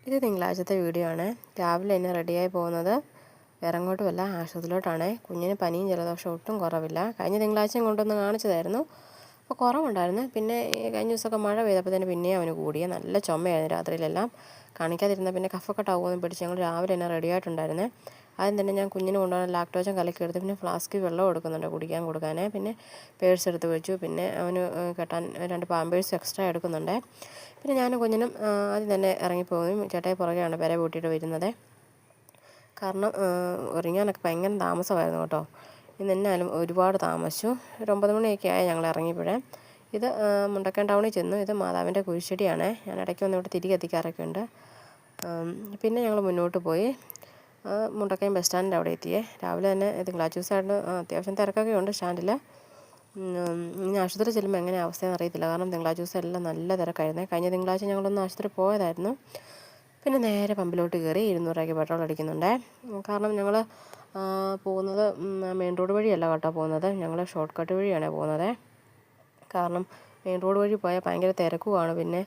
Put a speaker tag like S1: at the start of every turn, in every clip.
S1: ഇത് തിങ്കളാഴ്ചത്തെ വീഡിയോ ആണ്. രാവിലെ തന്നെ റെഡിയായി പോകുന്നത് വേറെ എങ്ങോട്ടുമല്ല, ആശുപത്രിയിലോട്ടാണ്. കുഞ്ഞിന് പനിയും ജലദോഷം ഒട്ടും കുറവില്ല. കഴിഞ്ഞ തിങ്കളാഴ്ചയും കൊണ്ടൊന്ന് കാണിച്ചതായിരുന്നു, അപ്പോൾ കുറവുണ്ടായിരുന്നു. പിന്നെ കഴിഞ്ഞ ദിവസമൊക്കെ മഴ പെയ്തപ്പോൾ തന്നെ പിന്നെയും അവന് കൂടിയ നല്ല ചുമയായിരുന്നു. രാത്രിയിലെല്ലാം കാണിക്കാതിരുന്ന പിന്നെ കഫക്കെട്ടാവുമെന്ന് പിടിച്ച് ഞങ്ങൾ രാവിലെ തന്നെ റെഡിയായിട്ടുണ്ടായിരുന്നേ. ആദ്യം തന്നെ ഞാൻ കുഞ്ഞിന് കൊണ്ടുപോകാൻ ലാക്ടോജൻ കലക്കിയെടുത്ത് പിന്നെ ഫ്ലാസ്കിൽ വെള്ളം എടുക്കുന്നുണ്ട് കൊടുക്കാൻ. പിന്നെ പേഴ്സ് എടുത്ത് വെച്ചു. പിന്നെ അവന് കെട്ടാൻ 2 പാമ്പേഴ്സ് എക്സ്ട്രാ എടുക്കുന്നുണ്ട്. പിന്നെ ഞാനും കുഞ്ഞിനും ആദ്യം തന്നെ ഇറങ്ങിപ്പോകും. ചേട്ടായി പുറകെയാണ് പെര പൂട്ടിയിട്ട് വരുന്നത്. കാരണം ഒരുങ്ങാനൊക്കെ ഭയങ്കര താമസമായിരുന്നു കേട്ടോ. ഇന്ന് എന്നാലും ഒരുപാട് താമസിച്ചു. ഒരു 9 മണിയൊക്കെ ആയി ഞങ്ങൾ ഇറങ്ങിയപ്പോഴേ. ഇത് മുണ്ടക്കയം ടൗണിൽ ചെന്നു. ഇത് മാതാവിൻ്റെ കുരിശടിയാണ്. ഞാൻ ഇടയ്ക്ക് വന്ന് ഇവിടെ തിരികെ എത്തിക്കാറൊക്കെ ഉണ്ട്. പിന്നെ ഞങ്ങൾ മുന്നോട്ട് പോയി. മുണ്ടക്കയം ബസ് സ്റ്റാൻഡിൻ്റെ അവിടെ എത്തിയേ. രാവിലെ തന്നെ തിങ്കളാഴ്ച ദിവസമായിട്ട് അത്യാവശ്യം തിരക്കൊക്കെ ഉണ്ട് സ്റ്റാൻഡിൽ. ഇനി ആശുപത്രി ചെല്ലുമ്പോൾ എങ്ങനെയാണ് അവസ്ഥയെന്ന് അറിയത്തില്ല. കാരണം തിങ്കളാഴ്ച ദിവസം എല്ലാം നല്ല തിരക്കായിരുന്നു. കഴിഞ്ഞ തിങ്കളാഴ്ച ഞങ്ങളൊന്ന് ആശുപത്രി പോയതായിരുന്നു. പിന്നെ നേരെ പമ്പിലോട്ട് കയറി 200 രൂപയ്ക്ക് പെട്രോൾ അടിക്കുന്നുണ്ട്. കാരണം ഞങ്ങൾ പോകുന്നത് മെയിൻ റോഡ് വഴിയല്ല കേട്ടോ പോകുന്നത്. ഞങ്ങൾ ഷോർട്ട് കട്ട് വഴിയാണ് പോകുന്നത്. കാരണം മെയിൻ റോഡ് വഴി പോയാൽ ഭയങ്കര തിരക്കുമാണ്. പിന്നെ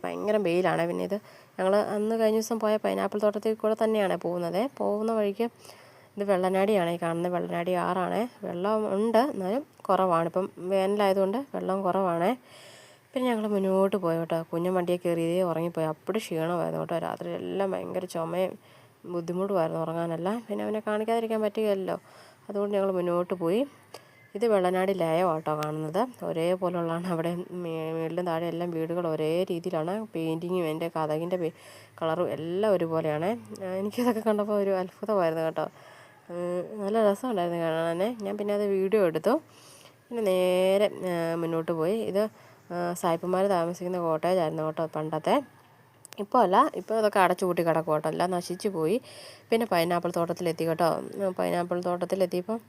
S1: ഭയങ്കര വെയിലാണ്. പിന്നെ ഇത് ഞങ്ങൾ അന്ന് കഴിഞ്ഞ ദിവസം പോയ പൈനാപ്പിൾ തോട്ടത്തിൽ കൂടെ തന്നെയാണ് പോകുന്നത്. പോകുന്ന വഴിക്ക് ഇത് വെള്ളനാടിയാണ് ഈ കാണുന്നത്. വെള്ളനാടി ആറാണ്. വെള്ളം ഉണ്ട്, എന്നാലും കുറവാണ്. ഇപ്പം വേനലായതുകൊണ്ട് വെള്ളം കുറവാണ്. പിന്നെ ഞങ്ങൾ മുന്നോട്ട് പോയി കേട്ടോ. കുഞ്ഞൻ വണ്ടിയെ കയറിയതേ ഉറങ്ങിപ്പോയി. അപ്പോൾ ക്ഷീണമായിരുന്നു കേട്ടോ. രാത്രി എല്ലാം ഭയങ്കര ചുമയും ബുദ്ധിമുട്ടുമായിരുന്നു ഉറങ്ങാനെല്ലാം. പിന്നെ അവനെ കാണിക്കാതിരിക്കാൻ പറ്റുകയില്ലല്ലോ. അതുകൊണ്ട് ഞങ്ങൾ മുന്നോട്ട് പോയി. ഇത് വെള്ളനാടി ലയം കേട്ടോ കാണുന്നത്. ഒരേപോലുള്ളതാണ്. അവിടെ മേളിലും താഴെ എല്ലാം വീടുകൾ ഒരേ രീതിയിലാണ്. പെയിൻറ്റിങ്ങും എൻ്റെ കതകിൻ്റെ കളറും എല്ലാം ഒരുപോലെയാണ്. എനിക്കിതൊക്കെ കണ്ടപ്പോൾ ഒരു അത്ഭുതമായിരുന്നു കേട്ടോ. നല്ല രസമുണ്ടായിരുന്നു കാണാൻ. ഞാൻ പിന്നെ അത് വീഡിയോ എടുത്തു. പിന്നെ നേരെ മുന്നോട്ട് പോയി. ഇത് സായിപ്പന്മാർ താമസിക്കുന്ന കോട്ടേജായിരുന്നു കേട്ടോ പണ്ടത്തെ. ഇപ്പോൾ അല്ല, ഇപ്പോൾ അതൊക്കെ അടച്ചുപൂട്ടി കിടക്കും കേട്ടോ. എല്ലാം നശിച്ചു പോയി. പിന്നെ പൈനാപ്പിൾ തോട്ടത്തിലെത്തി കേട്ടോ. പൈനാപ്പിൾ തോട്ടത്തിലെത്തിയപ്പം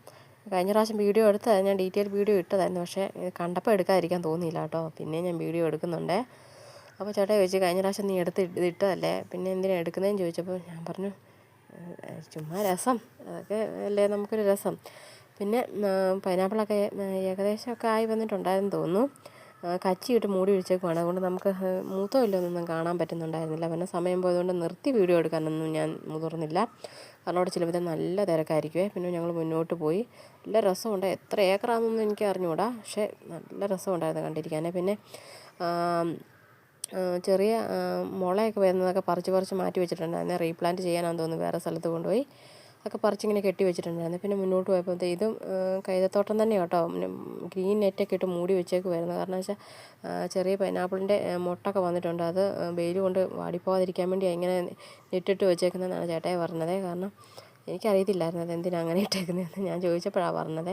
S1: കഴിഞ്ഞ പ്രാവശ്യം വീഡിയോ എടുത്തതായിരുന്നു. ഞാൻ ഡീറ്റെയിൽ വീഡിയോ ഇട്ടതായിരുന്നു. പക്ഷേ കണ്ടപ്പോൾ എടുക്കാതിരിക്കാൻ തോന്നിയില്ല കേട്ടോ. പിന്നെ ഞാൻ വീഡിയോ എടുക്കുന്നുണ്ട്. അപ്പോൾ ചേട്ടാ ചോദിച്ചു, കഴിഞ്ഞ പ്രാവശ്യം നീ ഇട്ടതല്ലേ, പിന്നെ എന്തിനാണ് എടുക്കുന്നതെന്ന് ചോദിച്ചപ്പോൾ ഞാൻ പറഞ്ഞു, ചുമ്മാ രസം, അതൊക്കെ അല്ലേ നമുക്കൊരു രസം. പിന്നെ പൈനാപ്പിളൊക്കെ ഏകദേശമൊക്കെ ആയി വന്നിട്ടുണ്ടായിരുന്നു തോന്നുന്നു. കച്ചിയിട്ട് മൂടി വെച്ചേക്കുവാണ്. അതുകൊണ്ട് നമുക്ക് മൂത്തോ ഇല്ലയൊന്നും കാണാൻ പറ്റുന്നുണ്ടായിരുന്നില്ല. പിന്നെ സമയം പോയതുകൊണ്ട് നിർത്തി വീഡിയോ എടുക്കാനൊന്നും ഞാൻ മുതിർന്നില്ല. കാരണം അവിടെ ചിലപ്പോൾ നല്ല തിരക്കായിരിക്കുമേ. പിന്നെ ഞങ്ങൾ മുന്നോട്ട് പോയി. നല്ല രസമുണ്ട്. എത്ര ഏക്കറാണെന്നൊന്നും എനിക്ക് അറിഞ്ഞുകൂടാ, പക്ഷേ നല്ല രസമുണ്ടായിരുന്നു കണ്ടിരിക്കാൻ. പിന്നെ ചെറിയ മുളയൊക്കെ വരുന്നതൊക്കെ പറിച്ച് മാറ്റി വെച്ചിട്ടുണ്ടായിരുന്നു. റീപ്ലാന്റ് ചെയ്യാനാണെന്ന് തോന്നുന്നു. വേറെ സ്ഥലത്ത് കൊണ്ടുപോയി ഒക്കെ പറിച്ചിങ്ങനെ കെട്ടി വെച്ചിട്ടുണ്ടായിരുന്നു. പിന്നെ മുന്നോട്ട് പോയപ്പോൾ ഇതും കൈതത്തോട്ടം തന്നെ കേട്ടോ. ഗ്രീൻ നെറ്റൊക്കെ ഇട്ട് മൂടി വെച്ചേക്കുമായിരുന്നു. കാരണം വെച്ചാൽ ചെറിയ പൈനാപ്പിളിൻ്റെ മുട്ടൊക്കെ വന്നിട്ടുണ്ട്. അത് വെയിൽ കൊണ്ട് വാടിപ്പോകാതിരിക്കാൻ വേണ്ടി ഇങ്ങനെ നെറ്റിട്ട് വെച്ചേക്കുന്നതെന്നാണ് ചേട്ടായി പറഞ്ഞത്. കാരണം എനിക്കറിയത്തില്ലായിരുന്നു അതെന്തിനാണ് അങ്ങനെ ഇട്ടേക്കുന്നതെന്ന്. ഞാൻ ചോദിച്ചപ്പോഴാണ് പറഞ്ഞത്.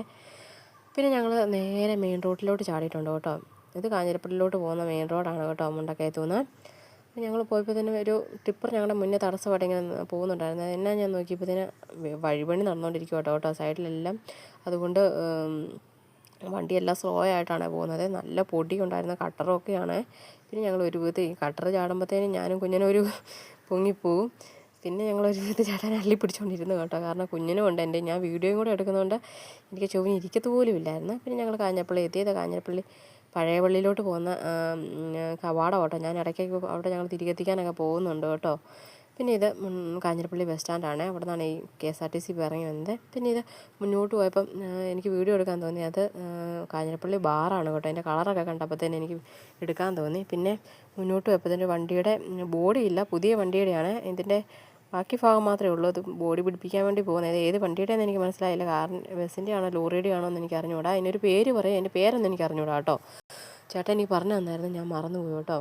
S1: പിന്നെ ഞങ്ങൾ നേരെ മെയിൻ റോഡിലോട്ട് ചാടിയിട്ടുണ്ട് കേട്ടോ. ഇത് കാഞ്ഞിരപ്പള്ളിയിലോട്ട് പോകുന്ന മെയിൻ റോഡാണ് കേട്ടോ, മുണ്ടക്കയത്തുനിന്ന്. ഞങ്ങൾ പോയപ്പോൾ തന്നെ ഒരു ടിപ്പർ ഞങ്ങളുടെ മുന്നേ തടസ്സമായിട്ട് ഇങ്ങനെ പോകുന്നുണ്ടായിരുന്നു. എന്നാ ഞാൻ നോക്കിയപ്പോഴത്തേന് വഴിപണി നടന്നുകൊണ്ടിരിക്കുക കേട്ടോ സൈഡിലെല്ലാം. അതുകൊണ്ട് വണ്ടിയെല്ലാം സ്ലോ ആയിട്ടാണ് പോകുന്നത്. നല്ല പൊടി ഉണ്ടായിരുന്ന കട്ടറൊക്കെയാണ്. പിന്നെ ഞങ്ങൾ ഒരു വിധത്തിൽ ഈ കട്ടർ ചാടുമ്പോഴത്തേനും ഞാനും കുഞ്ഞിനും ഒരു പൊങ്ങിപ്പോവും. പിന്നെ ഞങ്ങളൊരു വിധത്തിൽ ചേട്ടനെ അള്ളി പിടിച്ചുകൊണ്ടിരുന്നു കേട്ടോ. കാരണം കുഞ്ഞിനും ഉണ്ട് എൻ്റെ. ഞാൻ വീഡിയോയും കൂടെ എടുക്കുന്നതുകൊണ്ട് എനിക്ക് ചൊവ്വിന് ഇരിക്കത്തുപോലും ഇല്ലായിരുന്നു. പിന്നെ ഞങ്ങൾ കാഞ്ഞിരപ്പള്ളി എത്തിയത്. കാഞ്ഞിരപ്പള്ളി പഴയ പള്ളിയിലോട്ട് പോകുന്ന കവാടം കേട്ടോ. ഞാൻ ഇടയ്ക്കൊക്കെ അവിടെ ഞങ്ങൾ തിരികെത്തിക്കാനൊക്കെ പോകുന്നുണ്ട് കേട്ടോ. പിന്നെ ഇത് കാഞ്ഞിരപ്പള്ളി ബസ് സ്റ്റാൻഡാണ്. അവിടെ നിന്നാണ് ഈ KSRTC ഇറങ്ങി വന്നത്. പിന്നെ ഇത് മുന്നോട്ട് പോയപ്പം എനിക്ക് വീഡിയോ എടുക്കാൻ തോന്നി. അത് കാഞ്ഞിരപ്പള്ളി ബാറാണ് കേട്ടോ. അതിൻ്റെ കളറൊക്കെ കണ്ടപ്പോഴത്തേന് എനിക്ക് എടുക്കാൻ തോന്നി. പിന്നെ മുന്നോട്ട് പോയപ്പോഴത്തേന് വണ്ടിയുടെ ബോഡിയില്ല, പുതിയ വണ്ടിയുടെയാണ്. ഇതിൻ്റെ ബാക്കി ഭാഗം മാത്രമേ ഉള്ളൂ. അത് ബോഡി പിടിപ്പിക്കാൻ വേണ്ടി പോകുന്നത്. ഏത് വണ്ടിയുടെയെന്ന് എനിക്ക് മനസ്സിലായില്ല. ബസ്സിൻ്റെ ആണോ ലോറിയുടെ ആണോ എന്ന് എനിക്ക് അറിഞ്ഞുകൂടാ. അതിനൊരു പേര് പറയും, അതിൻ്റെ പേരൊന്നും എനിക്ക് അറിഞ്ഞുകൂടാ കേട്ടോ. ചേട്ടൻ എനിക്ക് പറഞ്ഞു തന്നായിരുന്നു, ഞാൻ മറന്നുപോയി കേട്ടോ.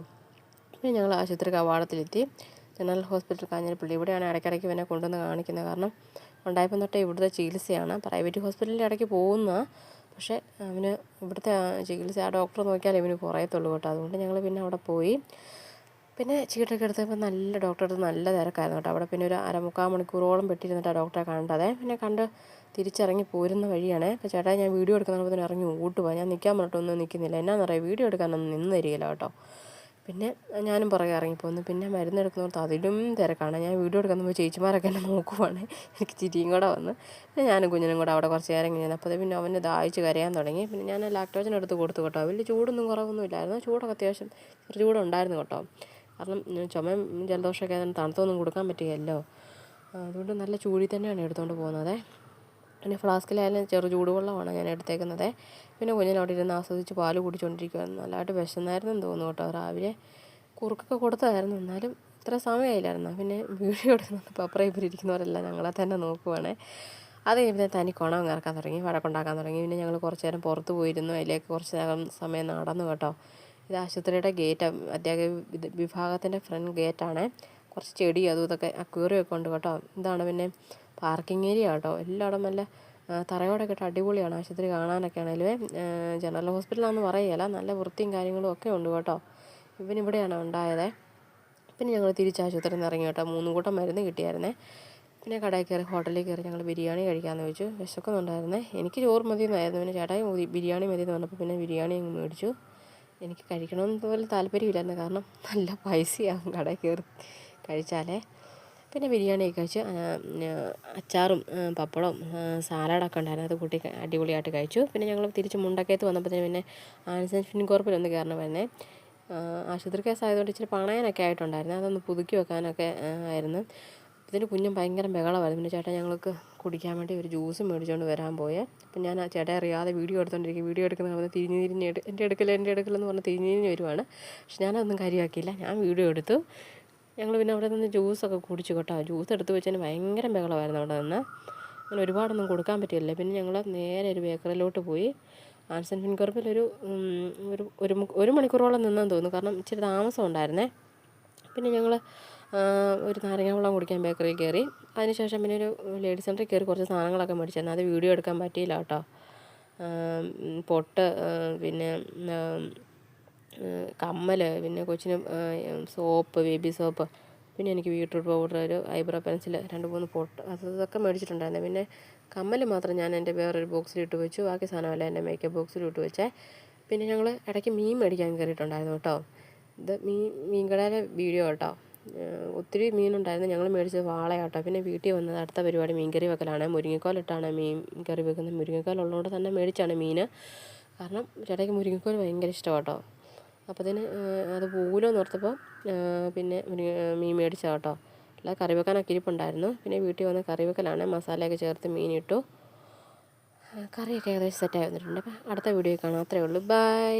S1: പിന്നെ ഞങ്ങൾ ആശുപത്രി കവാടത്തിലെത്തി. General hospital Kanjirappally. ഇവിടെയാണ് ഇടയ്ക്കിടയ്ക്ക് ഇവനെ കൊണ്ടുവന്ന് കാണിക്കുന്നത്. കാരണം ഉണ്ടായപ്പം തൊട്ടേ ഇവിടുത്തെ ചികിത്സയാണ്. പ്രൈവറ്റ് ഹോസ്പിറ്റലിൻ്റെ ഇടയ്ക്ക് പോകുന്ന, പക്ഷേ അവന് ഇവിടുത്തെ ചികിത്സ ആ ഡോക്ടർ നോക്കിയാൽ ഇവന് കുറയത്തുള്ളൂ കേട്ടോ. അതുകൊണ്ട് ഞങ്ങൾ പിന്നെ അവിടെ പോയി. പിന്നെ ചീട്ടൊക്കെ എടുത്തപ്പോൾ നല്ല ഡോക്ടറെ അടുത്ത് നല്ല തിരക്കായിരുന്നു കേട്ടോ. അവിടെ പിന്നെ ഒരു 1/4 മണിക്കൂറോളം പെട്ടിരുന്നിട്ട് ഡോക്ടറെ കണ്ടത്. പിന്നെ കണ്ട് തിരിച്ചിറങ്ങി പോരുന്ന വഴിയാണ്. അപ്പോൾ ചേട്ടാ ഞാൻ വീഡിയോ എടുക്കുന്നപ്പോൾ തന്നെ ഇറങ്ങി ഓട്ടുവാ. ഞാൻ നിൽക്കാൻ പറഞ്ഞിട്ടൊന്നും നിൽക്കുന്നില്ല. എന്നാണെന്നറിയാം, വീഡിയോ എടുക്കാനൊന്നും നിന്ന് തരികയില്ല കേട്ടോ. പിന്നെ ഞാനും പുറകെ ഇറങ്ങിപ്പോന്നു. പിന്നെ മരുന്നെടുക്കുന്നോർത്ത് അതിലും തിരക്കാണ്. ഞാൻ വീഡിയോ എടുക്കാൻ ചേച്ചിമാരൊക്കെ എന്നെ നോക്കുവാണ്. എനിക്ക് ചിരിയും കൂടെ വന്ന്. പിന്നെ ഞാനും കുഞ്ഞിനും കൂടെ അവിടെ കുറച്ച് നേരം ഇങ്ങനെ. അപ്പോൾ പിന്നെ അവന് ദാഹിച്ച് കരയാൻ തുടങ്ങി. പിന്നെ ഞാൻ ലാക്ടോജൻ എടുത്ത് കൊടുത്തു കേട്ടോ. വലിയ ചൂടൊന്നും കുറവൊന്നും ഇല്ലായിരുന്നു. ചൂടൊക്കെ അത്യാവശ്യം ചെറു ചൂടുണ്ടായിരുന്നു കേട്ടോ. കാരണം ചുമയും ജലദോഷമൊക്കെ ആയതുകൊണ്ട് തണുത്തൊന്നും കൊടുക്കാൻ പറ്റുകയല്ലോ. അതുകൊണ്ട് നല്ല ചൂടിൽ തന്നെയാണ് എടുത്തുകൊണ്ട് പോകുന്നത്. പിന്നെ ഫ്ലാസ്കിലായാലും ചെറു ചൂടുവെള്ളമാണ് ഞാൻ എടുത്തേക്കുന്നത്. പിന്നെ കുഞ്ഞിനവിടെ ഇരുന്ന് ആസ്വദിച്ച് പാല് കുടിച്ചുകൊണ്ടിരിക്കുകയാണ്. നല്ലതായിട്ട് വിശന്നായിരുന്നെന്ന് തോന്നുന്നു കേട്ടോ. രാവിലെ കുറുക്കൊക്കെ കൊടുത്തതായിരുന്നു, എന്നാലും ഇത്ര സമയമായില്ലായിരുന്നു. പിന്നെ വീഡിയോ എടുക്കുന്നത് അപ്പുറം ഇവർ ഇരിക്കുന്നവരെല്ലാം ഞങ്ങളെ തന്നെ നോക്കുവാണേ. അത് കഴിയുമ്പോൾ തനി കുണം ഇറക്കാൻ തുടങ്ങി, വഴക്കുണ്ടാക്കാൻ തുടങ്ങി. പിന്നെ ഞങ്ങൾ കുറച്ച് നേരം പുറത്ത് പോയിരുന്നു, അതിലേക്ക് കുറച്ച് നേരം സമയം നടന്നു കേട്ടോ. ഇത് ആശുപത്രിയുടെ ഗേറ്റ്, അധ്യാപക വിഭാഗത്തിൻ്റെ ഫ്രണ്ട് ഗേറ്റാണ്. കുറച്ച് ചെടി അതും ഇതൊക്കെ അക്വേറിയമൊക്കെ ഉണ്ട് കേട്ടോ. ഇതാണ് പിന്നെ പാർക്കിംഗ് ഏരിയ കേട്ടോ. എല്ലായിടും നല്ല തറയോടൊക്കെ ഇട്ട് അടിപൊളിയാണ് ആശുപത്രി കാണാനൊക്കെ ആണെങ്കിലും. ജനറൽ ഹോസ്പിറ്റലാണെന്ന് പറയുകയില്ല, നല്ല വൃത്തിയും കാര്യങ്ങളും ഒക്കെ ഉണ്ട് കേട്ടോ. ഇവനിവിടെയാണ് ഉണ്ടായത്. പിന്നെ ഞങ്ങൾ തിരിച്ച് ആശുപത്രിയിൽ നിന്ന് ഇറങ്ങി കേട്ടോ. 3 കൂട്ടം മരുന്ന് കിട്ടിയായിരുന്നേ. പിന്നെ കടയിൽ കയറി, ഹോട്ടലിൽ കയറി ഞങ്ങൾ ബിരിയാണി കഴിക്കാമെന്ന് വെച്ചു. വിശക്കുന്നുണ്ടായിരുന്നേ. എനിക്ക് ചോറ് മതി എന്നായിരുന്നു. പിന്നെ ചേട്ടായി ബിരിയാണി മതി എന്ന് പറഞ്ഞപ്പോൾ പിന്നെ ബിരിയാണി അങ്ങ് മേടിച്ചു. എനിക്ക് കഴിക്കണമെന്ന് പോലും താല്പര്യമില്ലായിരുന്നു, കാരണം നല്ല പൈസയാകും കടയിൽ കയറി കഴിച്ചാലേ. പിന്നെ ബിരിയാണിയൊക്കെ കഴിച്ച് അച്ചാറും പപ്പടവും സാലഡൊക്കെ ഉണ്ടായിരുന്നു, അത് കൂട്ടി അടിപൊളിയായിട്ട് കഴിച്ചു. പിന്നെ ഞങ്ങൾ തിരിച്ച് മുണ്ടക്കയത്ത് വന്നപ്പോഴത്തേന് പിന്നെ ആൻസൺ ഫിൻകോർപ്പിലൊന്ന് കയറണമായിരുന്നേ. ആശുപത്രി കേസായതുകൊണ്ട് ഇച്ചിരി പണയാനൊക്കെ ആയിട്ടുണ്ടായിരുന്നു, അതൊന്ന് പുതുക്കി വെക്കാനൊക്കെ ആയിരുന്നു. ഇതിന് കുഞ്ഞും ഭയങ്കര ബഹളമായിരുന്നു. പിന്നെ ചേട്ടൻ ഞങ്ങൾക്ക് കുടിക്കാൻ വേണ്ടി ഒരു ജ്യൂസ് മേടിച്ചുകൊണ്ട് വരാൻ പോയേ. അപ്പം ഞാൻ ആ ചേട്ടൻ അറിയാതെ വീഡിയോ എടുത്തുകൊണ്ടിരിക്കും. വീഡിയോ എടുക്കുന്ന സമയത്ത് തിരിഞ്ഞ് എൻ്റെ അടുക്കലെന്ന് പറഞ്ഞ് തിരിഞ്ഞ് വരുവാണ്. പക്ഷെ ഞാനതൊന്നും കാര്യമാക്കിയില്ല, ഞാൻ വീഡിയോ എടുത്തു. ഞങ്ങൾ പിന്നെ അവിടെ നിന്ന് ജ്യൂസൊക്കെ കുടിച്ചു കേട്ടോ. ജ്യൂസ് എടുത്ത് വെച്ചതിന് ഭയങ്കര ബഹളമായിരുന്നു അവിടെ നിന്ന്. അങ്ങനെ ഒരുപാടൊന്നും കൊടുക്കാൻ പറ്റില്ല. പിന്നെ ഞങ്ങൾ നേരെ ഒരു ബേക്കറിയിലോട്ട് പോയി. ആൻസൺ ഫിൻകോർപ്പിൽ ഒരു മണിക്കൂറോളം നിന്നെന്ന് തോന്നുന്നു, കാരണം ഇച്ചിരി താമസം ഉണ്ടായിരുന്നേ. പിന്നെ ഞങ്ങൾ ഒരു നാരങ്ങ വെള്ളം കുടിക്കാൻ ബേക്കറിയിൽ കയറി. അതിനുശേഷം പിന്നെ ഒരു ലേഡീസ് സെൻ്ററിൽ കയറി കുറച്ച് സാധനങ്ങളൊക്കെ മേടിച്ചായിരുന്നു. അത് വീഡിയോ എടുക്കാൻ പറ്റിയില്ല കേട്ടോ. പൊട്ട്, പിന്നെ കമ്മൽ, പിന്നെ കൊച്ചിന് സോപ്പ്, ബേബി സോപ്പ്, പിന്നെ എനിക്ക് ബീട്രൂട്ട് പൗഡർ, ഒരു ഐബ്രോ പെൻസിൽ, 2-3 പൊട്ട്, അതൊക്കെ മേടിച്ചിട്ടുണ്ടായിരുന്നു. പിന്നെ കമ്മൽ മാത്രം ഞാൻ എൻ്റെ വേറൊരു ബോക്സിലിട്ട് വെച്ചു. ബാക്കി സാധനമല്ല എൻ്റെ മേക്കപ്പ് ബോക്സിലിട്ട് വെച്ചേ. പിന്നെ ഞങ്ങൾ ഇടയ്ക്ക് മീൻ മേടിക്കാൻ കയറിയിട്ടുണ്ടായിരുന്നു കേട്ടോ. ഇത് മീൻ കടയിലെ വീഡിയോ കേട്ടോ. ഒത്തിരി മീനുണ്ടായിരുന്നു. ഞങ്ങൾ മേടിച്ചത് വാള കേട്ടോ. പിന്നെ വീട്ടിൽ വന്നത് അടുത്ത പരിപാടി മീൻ കറി വെക്കലാണ്. മുരിങ്ങക്കോലിട്ടാണ് മീൻ കറി വെക്കുന്നത്. മുരിങ്ങക്കോലുള്ളതുകൊണ്ട് തന്നെ മേടിച്ചാണ് മീൻ, കാരണം ചേട്ടായിക്ക് മുരിങ്ങക്കോൽ ഭയങ്കര ഇഷ്ടമാണ് കേട്ടോ. അപ്പോഴത്തേന് അത് പോകില്ലോ എന്ന് ഓർത്തപ്പോൾ പിന്നെ മീൻ മേടിച്ചാൽ കേട്ടോ. അല്ല, കറി വെക്കാനൊക്കെ ഇരിപ്പുണ്ടായിരുന്നു. പിന്നെ വീട്ടിൽ വന്ന് കറി വെക്കലാണ്. മസാലയൊക്കെ ചേർത്ത് മീനിട്ടു. കറിയൊക്കെ ഏകദേശം സെറ്റായി വന്നിട്ടുണ്ട്. അപ്പം അടുത്ത വീഡിയോ കാണാം. അത്രയേ ഉള്ളൂ. ബൈ.